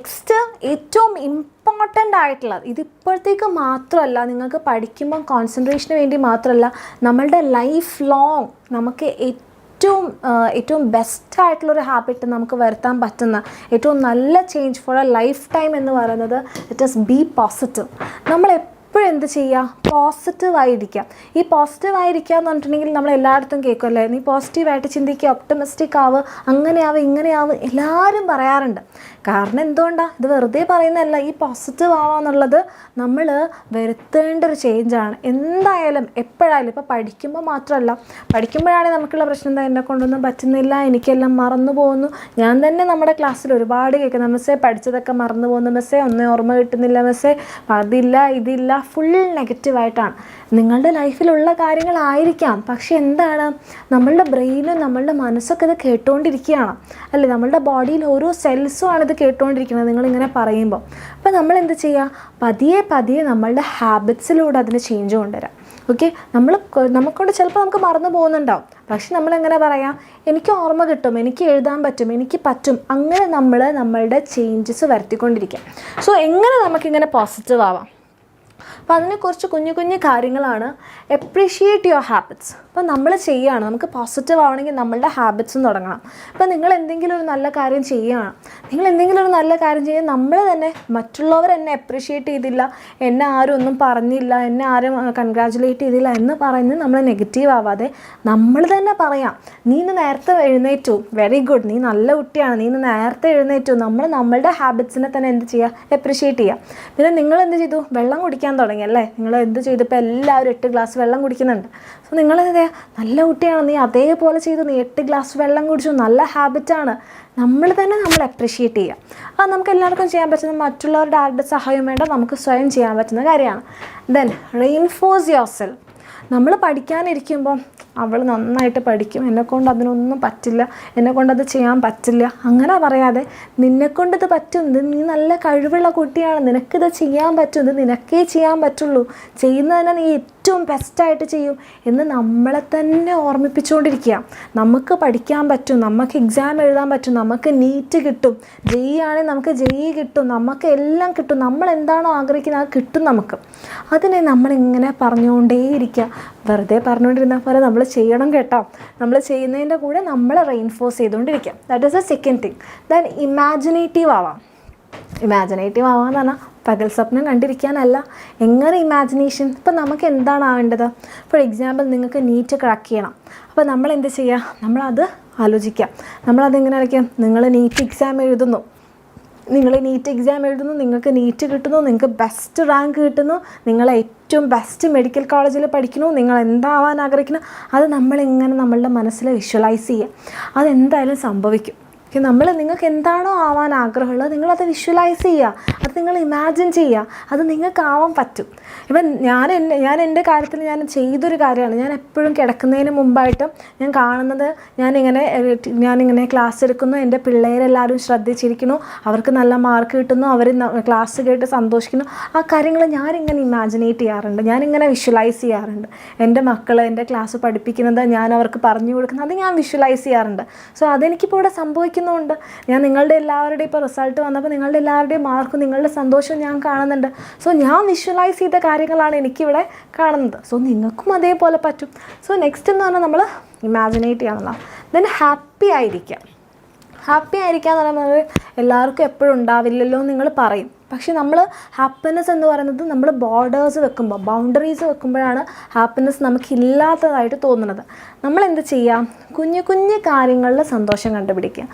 Next ഏറ്റവും important ആയിട്ടുള്ളത്, ഇതിപ്പോഴത്തേക്ക് മാത്രമല്ല, നിങ്ങൾക്ക് പഠിക്കുമ്പം കോൺസെൻട്രേഷന് വേണ്ടി മാത്രമല്ല, നമ്മളുടെ ലൈഫ് ലോങ് നമുക്ക് ഏറ്റവും ബെസ്റ്റായിട്ടുള്ളൊരു ഹാബിറ്റ് നമുക്ക് വരുത്താൻ പറ്റുന്ന ഏറ്റവും നല്ല change for A life time എന്ന് പറയുന്നത് ഇറ്റ് ഈസ് ബി പോസിറ്റീവ്. നമ്മൾ എപ്പോഴും എന്ത് ചെയ്യുക? പോസിറ്റീവായിരിക്കുക. ഈ പോസിറ്റീവായിരിക്കുക എന്ന് പറഞ്ഞിട്ടുണ്ടെങ്കിൽ നമ്മൾ എല്ലായിടത്തും കേൾക്കുമല്ലേ, നീ പോസിറ്റീവായിട്ട് ചിന്തിക്കുക, ഒപ്റ്റമിസ്റ്റിക് ആവുക, അങ്ങനെയാവും ഇങ്ങനെയാവും എല്ലാവരും പറയാറുണ്ട്. കാരണം എന്തുകൊണ്ടാണ്? ഇത് വെറുതെ പറയുന്നതല്ല. ഈ പോസിറ്റീവ് ആവുക എന്നുള്ളത് നമ്മൾ വരുത്തേണ്ട ഒരു ചേഞ്ചാണ്. എന്തായാലും എപ്പോഴായാലും, ഇപ്പോൾ പഠിക്കുമ്പോൾ മാത്രമല്ല, പഠിക്കുമ്പോഴാണെങ്കിൽ നമുക്കുള്ള പ്രശ്നം എന്താ, എന്നെ കൊണ്ടൊന്നും പറ്റുന്നില്ല, എനിക്കെല്ലാം മറന്നു പോകുന്നു. ഞാൻ തന്നെ നമ്മുടെ ക്ലാസ്സിൽ ഒരുപാട് കേൾക്കുന്നു, മിസ്സേ പഠിച്ചതൊക്കെ മറന്നു പോകുന്നു, മിസ്സേ ഒന്നും ഓർമ്മ കിട്ടുന്നില്ല, മിസ്സേ അതില്ല ഇതില്ല, ഫുൾ നെഗറ്റീവായിട്ടാണ്. നിങ്ങളുടെ ലൈഫിലുള്ള കാര്യങ്ങളായിരിക്കാം, പക്ഷെ എന്താണ്, നമ്മളുടെ ബ്രെയിനും നമ്മളുടെ മനസ്സൊക്കെ ഇത് കേട്ടുകൊണ്ടിരിക്കുകയാണ് അല്ലേ, നമ്മളുടെ ബോഡിയിൽ ഓരോ സെൽസും ആണ് ഇത് കേട്ടുകൊണ്ടിരിക്കുന്നത് നിങ്ങളിങ്ങനെ പറയുമ്പോൾ. അപ്പോൾ നമ്മൾ എന്ത് ചെയ്യുക? പതിയെ പതിയെ നമ്മളുടെ ഹാബിറ്റ്സിലൂടെ അതിന് ചേഞ്ച് കൊണ്ടുവരാം. ഓക്കെ, നമുക്കൊണ്ട് ചിലപ്പോൾ നമുക്ക് മറന്നു പോകുന്നുണ്ടാവും, പക്ഷെ നമ്മളെങ്ങനെ പറയാം, എനിക്ക് ഓർമ്മ കിട്ടും, എനിക്ക് എഴുതാൻ പറ്റും, എനിക്ക് പറ്റും, അങ്ങനെ നമ്മളുടെ ചേഞ്ചസ് വരുത്തിക്കൊണ്ടിരിക്കാം. സോ എങ്ങനെ നമുക്കിങ്ങനെ പോസിറ്റീവ് ആവാം? അപ്പോൾ അതിനെ കുറച്ച് കുഞ്ഞു കുഞ്ഞു കാര്യങ്ങളാണ്. Appreciate your habits. അപ്പോൾ നമ്മൾ ചെയ്യുകയാണ്, നമുക്ക് പോസിറ്റീവ് ആവണമെങ്കിൽ നമ്മളുടെ ഹാബിറ്റ്സും തുടങ്ങണം. ഇപ്പോൾ നിങ്ങൾ എന്തെങ്കിലും ഒരു നല്ല കാര്യം ചെയ്യുകയാണ്, നമ്മൾ തന്നെ, മറ്റുള്ളവർ എന്നെ അപ്രീഷിയേറ്റ് ചെയ്തില്ല, എന്നെ ആരും ഒന്നും പറഞ്ഞില്ല, എന്നെ ആരും കൺഗ്രാജുലേറ്റ് ചെയ്തില്ല എന്ന് പറഞ്ഞ് നമ്മൾ നെഗറ്റീവ് ആവാതെ നമ്മൾ തന്നെ പറയാം, നീ ഇന്ന് നേരത്തെ എഴുന്നേറ്റു, വെരി ഗുഡ്, നീ നല്ല കുട്ടിയാണ്, നീ ഇന്ന് നേരത്തെ എഴുന്നേറ്റു. നമ്മളുടെ ഹാബിറ്റ്സിനെ തന്നെ എന്ത് ചെയ്യുക? അപ്രീഷിയേറ്റ് ചെയ്യുക. പിന്നെ നിങ്ങൾ എന്ത് ചെയ്തു? വെള്ളം കുടിക്കാൻ തുടങ്ങി അല്ലേ, നിങ്ങൾ എന്ത് ചെയ്തു? ഇപ്പോൾ എല്ലാവരും 8 ഗ്ലാസ് വെള്ളം കുടിക്കുന്നുണ്ട്. സോ നിങ്ങളെന്താ, നല്ല കുട്ടിയാണ്, നീ അതേപോലെ ചെയ്തു, നീ 8 ഗ്ലാസ് വെള്ളം കുടിച്ചു, നല്ല ഹാബിറ്റാണ്. നമ്മൾ അപ്രീഷിയേറ്റ് ചെയ്യുക. അത് നമുക്ക് എല്ലാവർക്കും ചെയ്യാൻ പറ്റുന്ന, മറ്റുള്ളവരുടെ ആരുടെ സഹായം വേണ്ട, നമുക്ക് സ്വയം ചെയ്യാൻ പറ്റുന്ന കാര്യമാണ്. Then reinforce your self. നമ്മൾ പഠിക്കാനിരിക്കുമ്പോൾ അവൾ നന്നായിട്ട് പഠിക്കും, എന്നെക്കൊണ്ട് അതിനൊന്നും പറ്റില്ല, എന്നെക്കൊണ്ടത് ചെയ്യാൻ പറ്റില്ല, അങ്ങനെ പറയാതെ നിന്നെക്കൊണ്ടിത് പറ്റും, ഇത് നീ നല്ല കഴിവുള്ള കുട്ടിയാണ്, നിനക്കിത് ചെയ്യാൻ പറ്റും, ഇത് നിനക്കേ ചെയ്യാൻ പറ്റുള്ളൂ, ചെയ്യുന്നതിനെ നീ ഏറ്റവും ബെസ്റ്റായിട്ട് ചെയ്യും എന്ന് നമ്മളെ തന്നെ ഓർമ്മിപ്പിച്ചുകൊണ്ടിരിക്കുക. നമുക്ക് പഠിക്കാൻ പറ്റും, നമുക്ക് എക്സാം എഴുതാൻ പറ്റും, നമുക്ക് നീറ്റ് കിട്ടും, ജെഇ ആണെങ്കിൽ നമുക്ക് ജെഇ കിട്ടും, നമുക്ക് എല്ലാം കിട്ടും, നമ്മൾ എന്താണോ ആഗ്രഹിക്കുന്നത് അത് കിട്ടും നമുക്ക്. അതിനെ നമ്മളിങ്ങനെ പറഞ്ഞുകൊണ്ടേയിരിക്കുക. വെറുതെ പറഞ്ഞുകൊണ്ടിരുന്നാൽ പോലെ നമ്മൾ ചെയ്യണം കേട്ടോ. നമ്മൾ ചെയ്യുന്നതിൻ്റെ കൂടെ നമ്മൾ റെയിൻഫോഴ്സ് ചെയ്തുകൊണ്ടിരിക്കുക. That is A second thing. Then imaginative ആവാം. ഇമാജിനേറ്റീവ് ആവാന്ന് പറഞ്ഞാൽ പകൽ സ്വപ്നം കണ്ടിരിക്കാനല്ല. എങ്ങനെ ഇമാജിനേഷൻ? ഇപ്പം നമുക്ക് എന്താണ് ആവേണ്ടത്? ഫോർ എക്സാമ്പിൾ, നിങ്ങൾക്ക് നീറ്റ് ക്രാക്ക് ചെയ്യണം. അപ്പോൾ നമ്മൾ എന്ത് ചെയ്യുക? നമ്മളത് ആലോചിക്കാം. നമ്മളതെങ്ങനെ ആയിരിക്കും? നിങ്ങൾ നീറ്റ് എക്സാം എഴുതുന്നു, നിങ്ങൾക്ക് നീറ്റ് കിട്ടുന്നു, നിങ്ങൾക്ക് ബെസ്റ്റ് റാങ്ക് കിട്ടുന്നു, നിങ്ങൾ ഏറ്റവും ബെസ്റ്റ് മെഡിക്കൽ കോളേജിൽ പഠിക്കുന്നു, നിങ്ങൾ എന്താവാൻ ആഗ്രഹിക്കുന്നു, അത് നമ്മളിങ്ങനെ നമ്മളുടെ മനസ്സിൽ വിഷ്വലൈസ് ചെയ്യുക. അതെന്തായാലും സംഭവിക്കും. നിങ്ങൾക്ക് എന്താണോ ആവാൻ ആഗ്രഹമുള്ളത് നിങ്ങളത് വിഷ്വലൈസ് ചെയ്യുക, അത് നിങ്ങൾ ഇമാജിൻ ചെയ്യുക, അത് നിങ്ങൾക്കാവാൻ പറ്റും. ഇപ്പം ഞാൻ എൻ്റെ കാര്യത്തിൽ ഞാൻ ചെയ്തൊരു കാര്യമാണ്. ഞാൻ എപ്പോഴും കിടക്കുന്നതിന് മുമ്പായിട്ട് ഞാൻ കാണുന്നത്, ഞാനിങ്ങനെ ക്ലാസ് എടുക്കുന്നു, എൻ്റെ പിള്ളേരെല്ലാവരും ശ്രദ്ധിച്ചിരിക്കുന്നു, അവർക്ക് നല്ല മാർക്ക് കിട്ടുന്നു, അവർ ക്ലാസ് കേട്ട് സന്തോഷിക്കുന്നു. ആ കാര്യങ്ങൾ ഞാനിങ്ങനെ ഇമാജിനേറ്റ് ചെയ്യാറുണ്ട്, ഞാനിങ്ങനെ വിഷ്വലൈസ് ചെയ്യാറുണ്ട്. എൻ്റെ മക്കൾ എൻ്റെ ക്ലാസ് പഠിപ്പിക്കുന്നത് ഞാൻ അവർക്ക് പറഞ്ഞു കൊടുക്കുന്നത് അത് ഞാൻ വിഷ്വലൈസ് ചെയ്യാറുണ്ട്. സോ അതെനിക്കിപ്പോൾ ഇവിടെ സംഭവിക്കുന്നുണ്ട്. ഞാൻ നിങ്ങളുടെ എല്ലാവരുടെയും ഇപ്പോൾ റിസൾട്ട് വന്നപ്പോൾ നിങ്ങളുടെ എല്ലാവരുടെയും മാർക്കും നിങ്ങളുടെ സന്തോഷവും ഞാൻ കാണുന്നുണ്ട്. സോ ഞാൻ വിഷ്വലൈസ് ചെയ്ത കാര്യങ്ങളാണ് എനിക്കിവിടെ കാണുന്നത്. സോ നിങ്ങൾക്കും അതേപോലെ പറ്റും. സോ നെക്സ്റ്റ് എന്ന് പറഞ്ഞാൽ നമ്മൾ ഇമാജിനേറ്റ് ചെയ്യാന്നുള്ള. ദെൻ ഹാപ്പി ആയിരിക്കുക എന്ന് പറയുന്നത് എല്ലാവർക്കും എപ്പോഴും ഉണ്ടാവില്ലല്ലോ എന്ന് നിങ്ങൾ പറയും. പക്ഷേ നമ്മൾ ഹാപ്പിനെസ് എന്ന് പറയുന്നത് നമ്മൾ ബൗണ്ടറീസ് വെക്കുമ്പോഴാണ് ഹാപ്പിനെസ് നമുക്കില്ലാത്തതായിട്ട് തോന്നുന്നത്. നമ്മളെന്ത് ചെയ്യാം? കുഞ്ഞു കുഞ്ഞു കാര്യങ്ങളിൽ സന്തോഷം കണ്ടുപിടിക്കുക.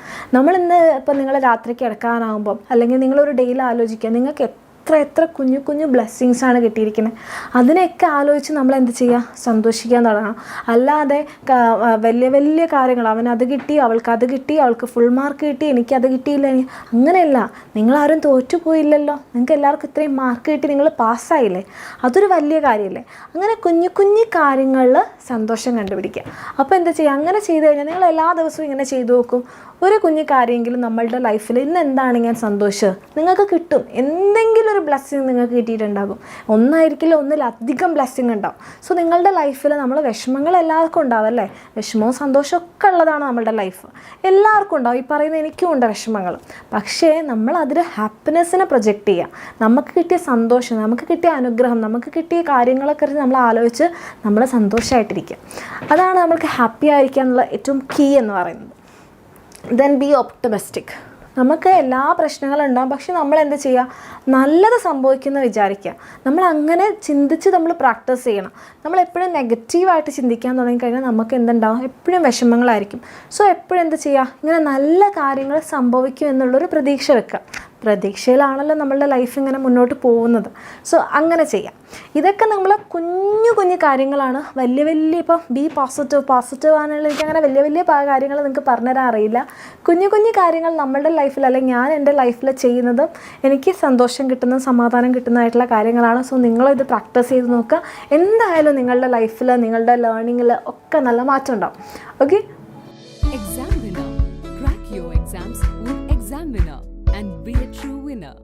ഇപ്പോൾ നിങ്ങൾ രാത്രിക്ക് കിടക്കാനാകുമ്പം, അല്ലെങ്കിൽ നിങ്ങളൊരു ഡേയിൽ ആലോചിക്കുക, നിങ്ങൾക്ക് എത്ര കുഞ്ഞു കുഞ്ഞു ബ്ലെസ്സിങ്സാണ് കിട്ടിയിരിക്കുന്നത്. അതിനെയൊക്കെ ആലോചിച്ച് നമ്മൾ എന്ത് ചെയ്യുക? സന്തോഷിക്കാൻ തുടങ്ങണം. അല്ലാതെ വലിയ വലിയ കാര്യങ്ങൾ, അവനത് കിട്ടി, അവൾക്കത് കിട്ടി, അവൾക്ക് ഫുൾ മാർക്ക് കിട്ടി, എനിക്കത് കിട്ടിയില്ല, അങ്ങനെയല്ല. നിങ്ങളാരും തോറ്റുപോയില്ലല്ലോ, നിങ്ങൾക്ക് എല്ലാവർക്കും ഇത്രയും മാർക്ക് കിട്ടി, നിങ്ങൾ പാസ്സായില്ലേ, അതൊരു വലിയ കാര്യമല്ലേ. അങ്ങനെ കുഞ്ഞു കുഞ്ഞു കാര്യങ്ങളിൽ സന്തോഷം കണ്ടുപിടിക്കുക. അപ്പോൾ എന്താ ചെയ്യുക? അങ്ങനെ ചെയ്ത് കഴിഞ്ഞാൽ നിങ്ങൾ എല്ലാ ദിവസവും ഇങ്ങനെ ചെയ്തു നോക്കും. ഒരു കുഞ്ഞു കാര്യമെങ്കിലും നമ്മളുടെ ലൈഫിൽ ഇന്ന് എന്താണ് ഞാൻ സന്തോഷിച്ചത് നിങ്ങൾക്ക് കിട്ടും. എന്തെങ്കിലും ഒരു വലിയൊരു ബ്ലെസ്സിങ് നിങ്ങൾക്ക് കിട്ടിയിട്ടുണ്ടാകും. ഒന്നായിരിക്കില്ല, ഒന്നിലധികം ബ്ലെസ്സിങ് ഉണ്ടാവും. സോ നിങ്ങളുടെ ലൈഫിൽ നമ്മൾ വിഷമങ്ങൾ എല്ലാവർക്കും ഉണ്ടാവും അല്ലേ? വിഷമവും സന്തോഷവും ഒക്കെ ഉള്ളതാണ് നമ്മളുടെ ലൈഫ്. എല്ലാവർക്കും ഉണ്ടാവും. ഈ പറയുന്ന എനിക്കും ഉണ്ട് വിഷമങ്ങൾ. പക്ഷേ നമ്മൾ അതിൽ ഹാപ്പിനെസ്സിനെ പ്രൊജക്റ്റ് ചെയ്യുക. നമുക്ക് കിട്ടിയ സന്തോഷം, നമുക്ക് കിട്ടിയ അനുഗ്രഹം, നമുക്ക് കിട്ടിയ കാര്യങ്ങളെക്കുറിച്ച് നമ്മൾ ആലോചിച്ച് നമ്മൾ സന്തോഷമായിട്ടിരിക്കുക. അതാണ് നമ്മൾക്ക് ഹാപ്പി ആയിരിക്കാനുള്ള ഏറ്റവും കീ എന്ന് പറയുന്നത്. Then B optimistic. നമുക്ക് എല്ലാ പ്രശ്നങ്ങളും ഉണ്ടാകും, പക്ഷെ നമ്മൾ എന്ത് ചെയ്യുക? നല്ലത് സംഭവിക്കുമെന്ന് വിചാരിക്കുക. നമ്മൾ അങ്ങനെ ചിന്തിച്ച് നമ്മൾ പ്രാക്ടീസ് ചെയ്യണം. നമ്മളെപ്പോഴും നെഗറ്റീവായിട്ട് ചിന്തിക്കാൻ തുടങ്ങിക്കഴിഞ്ഞാൽ നമുക്ക് എന്തുണ്ടാവും? എപ്പോഴും വിഷമങ്ങളായിരിക്കും. സോ എപ്പോഴും എന്ത് ചെയ്യുക? ഇങ്ങനെ നല്ല കാര്യങ്ങൾ സംഭവിക്കും എന്നുള്ളൊരു പ്രതീക്ഷ വെക്കുക. പ്രതീക്ഷയിലാണല്ലോ നമ്മളുടെ ലൈഫ് ഇങ്ങനെ മുന്നോട്ട് പോകുന്നത്. സോ അങ്ങനെ ചെയ്യാം. ഇതൊക്കെ നമ്മൾ കുഞ്ഞു കുഞ്ഞു കാര്യങ്ങളാണ്. വലിയ വലിയ ഇപ്പോൾ ബി പോസിറ്റീവ് ആണെങ്കിൽ എനിക്കങ്ങനെ വലിയ വലിയ കാര്യങ്ങൾ നിങ്ങൾക്ക് പറഞ്ഞുതരാൻ അറിയില്ല. കുഞ്ഞു കുഞ്ഞു കാര്യങ്ങൾ നമ്മളുടെ ലൈഫിൽ, അല്ലെങ്കിൽ ഞാൻ എൻ്റെ ലൈഫിൽ ചെയ്യുന്നതും എനിക്ക് സന്തോഷം കിട്ടുന്ന, സമാധാനം കിട്ടുന്നതായിട്ടുള്ള കാര്യങ്ങളാണ്. സോ നിങ്ങളിത് പ്രാക്ടീസ് ചെയ്ത് നോക്കുക. എന്തായാലും നിങ്ങളുടെ ലൈഫിൽ, നിങ്ങളുടെ ലേണിങ്ങിൽ ഒക്കെ നല്ല മാറ്റം ഉണ്ടാവും. Okay. Exam winner. Crack your exams with Exam Winner and be a true winner.